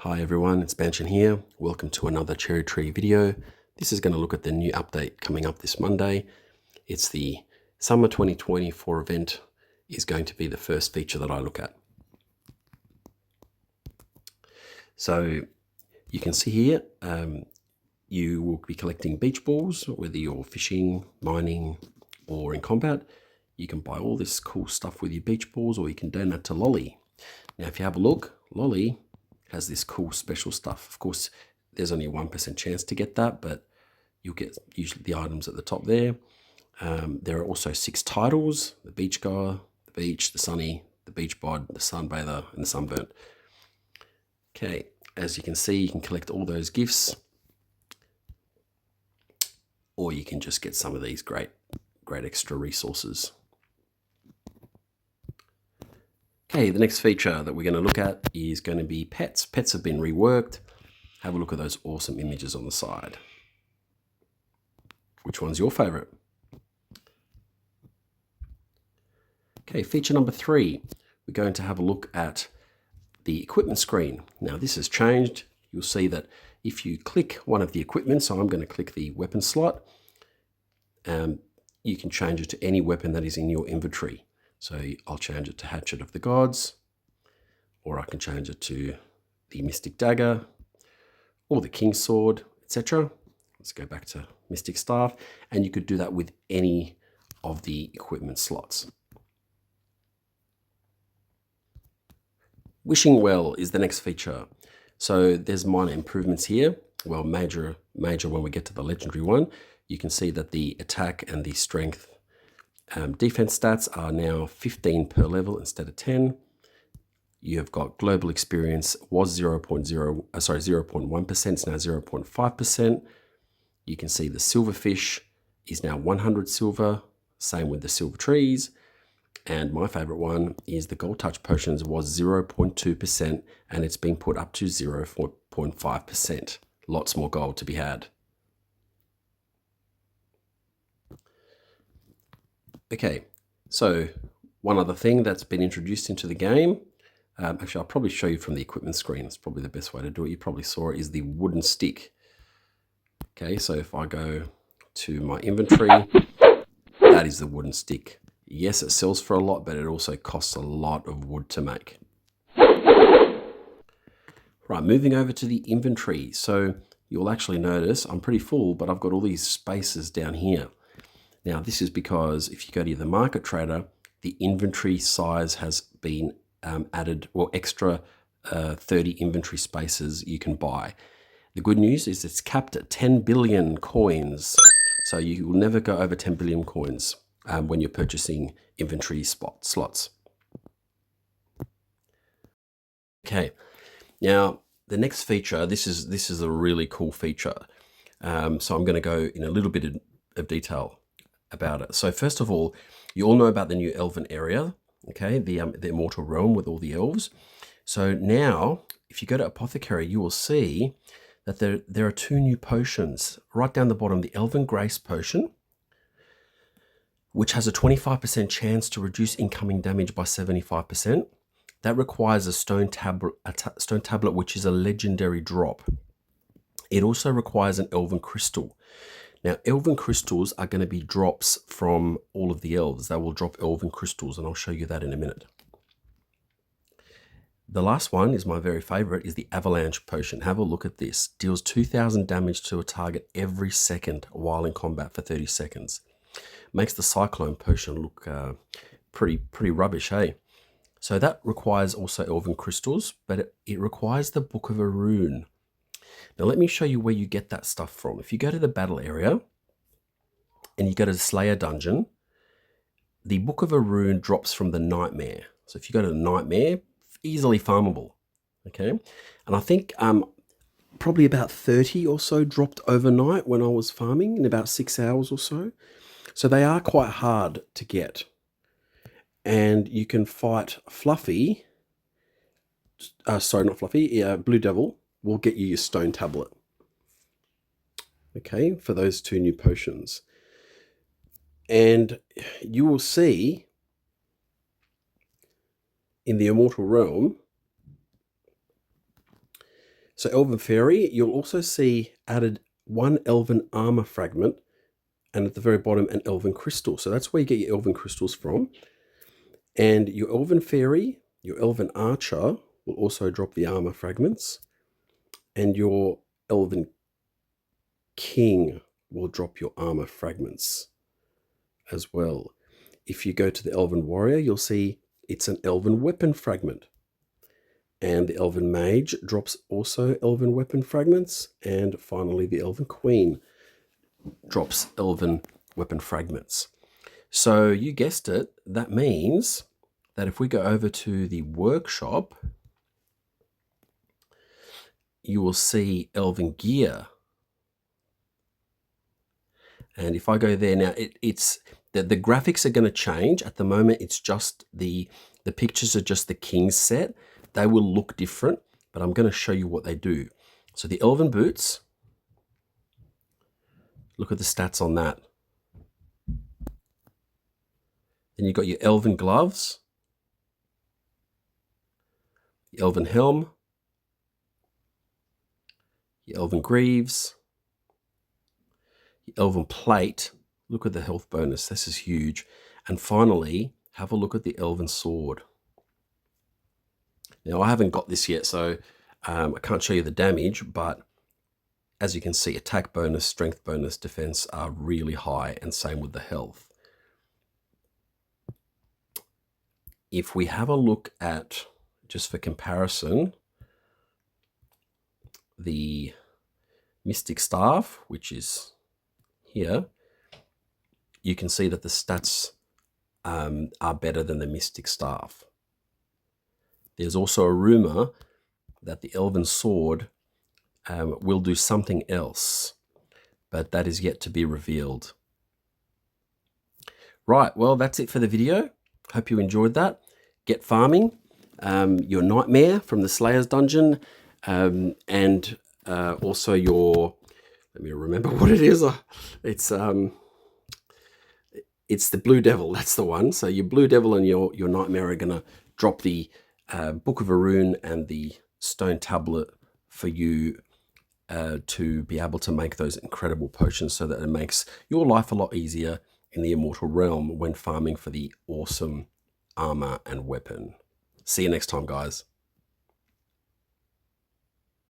Hi everyone, it's Banchin here. Welcome to another CherryTree video. This is going to look at the new update coming up this Monday. It's the Summer 2024 event is going to be the first feature that I look at. So you can see here, you will be collecting beach balls, whether you're fishing, mining, or in combat. You can buy all this cool stuff with your beach balls, or you can donate to Lolly. Now, if you have a look, Lolly has this cool special stuff. Of course, there's only a 1% chance to get that, but you'll get usually the items at the top there. There are also 6 titles: the beach goer, the beach, the sunny, the beach bod, the sunbather, and the sunburnt. Okay, as you can see, you can collect all those gifts, or you can just get some of these great extra resources. Okay, the next feature that we're going to look at is going to be pets. Pets have been reworked. Have a look at those awesome images on the side. Which one's your favorite? Okay, feature number 3. We're going to have a look at the equipment screen. Now this has changed. You'll see that if you click one of the equipment, so I'm going to click the weapon slot, you can change it to any weapon that is in your inventory. So I'll change it to Hatchet of the Gods, or I can change it to the Mystic Dagger, or the King's Sword, etc. Let's go back to Mystic Staff, and you could do that with any of the equipment slots. Wishing Well is the next feature. So there's minor improvements here. Well, major when we get to the legendary one. You can see that the attack and the strength defense stats are now 15 per level instead of 10. You've got global experience was 0.1%, it's now 0.5%. You can see the silverfish is now 100 silver, same with the silver trees. And my favorite one is the gold touch potions was 0.2%, and it's been put up to 0.5%. Lots more gold to be had. Okay, so one other thing that's been introduced into the game, actually I'll probably show you from the equipment screen. It's probably the best way to do it. You probably saw it, is the wooden stick. Okay, so if I go to my inventory, that is the wooden stick. Yes, it sells for a lot, but it also costs a lot of wood to make. Right, moving over to the inventory. So you'll actually notice I'm pretty full, but I've got all these spaces down here. Now, this is because if you go to the market trader, the inventory size has been added, or extra 30 inventory spaces you can buy. The good news is it's capped at 10 billion coins. So you will never go over 10 billion coins when you're purchasing inventory slots. Okay, now the next feature, this is a really cool feature. So I'm going to go in a little bit of detail about it. So first of all, you all know about the new Elven area, okay, the Immortal Realm with all the elves. So now, if you go to Apothecary, you will see that there are 2 new potions. Right down the bottom, the Elven Grace Potion, which has a 25% chance to reduce incoming damage by 75%. That requires a stone tablet, which is a legendary drop. It also requires an Elven Crystal. Now, Elven Crystals are going to be drops from all of the elves. They will drop Elven Crystals, and I'll show you that in a minute. The last one is my very favorite, is the Avalanche Potion. Have a look at this. Deals 2,000 damage to a target every second while in combat for 30 seconds. Makes the Cyclone Potion look pretty rubbish, hey? So that requires also Elven Crystals, but it requires the Book of a Rune. Now let me show you where you get that stuff from. If you go to the battle area and you go to the Slayer dungeon, the Book of a Rune drops from the Nightmare. So if you go to the Nightmare, easily farmable, okay? And I think probably about 30 or so dropped overnight when I was farming in about 6 hours or so. So they are quite hard to get. And you can fight Fluffy, sorry, not Fluffy, Blue Devil will get you your stone tablet. Okay, for those 2 new potions. And you will see in the Immortal Realm So Elven Fairy, you'll also see added 1 Elven armor fragment, and at the very bottom, an Elven crystal. So that's where you get your Elven crystals from. And your Elven Fairy, your Elven Archer will also drop the armor fragments, and your Elven King will drop your armor fragments as well. If you go to the Elven Warrior, you'll see it's an Elven weapon fragment. And the Elven Mage drops also Elven weapon fragments. And finally, the Elven Queen drops Elven weapon fragments. So you guessed it, that means that if we go over to the workshop, you will see Elven gear. And if I go there now, it's the graphics are going to change. At the moment, it's just the pictures are just the King's set. They will look different, but I'm going to show you what they do. So the Elven boots, look at the stats on that. Then you've got your Elven gloves, your Elven helm, your Elven greaves, your Elven plate. Look at the health bonus. This is huge. And finally, have a look at the Elven sword. Now, I haven't got this yet, so I can't show you the damage, but as you can see, attack bonus, strength bonus, defense are really high, and same with the health. If we have a look at, just for comparison, the Mystic Staff, which is here, you can see that the stats are better than the Mystic Staff. There's also a rumor that the Elven Sword will do something else, but that is yet to be revealed. Right, well, that's it for the video. Hope you enjoyed that. Get farming, your Nightmare from the Slayer's Dungeon, and also your, let me remember what it is. It's the Blue Devil, that's the one. So your Blue Devil and your Nightmare are gonna drop the Book of Arun and the Stone Tablet for you to be able to make those incredible potions, so that it makes your life a lot easier in the Immortal Realm when farming for the awesome armor and weapon. See you next time, guys.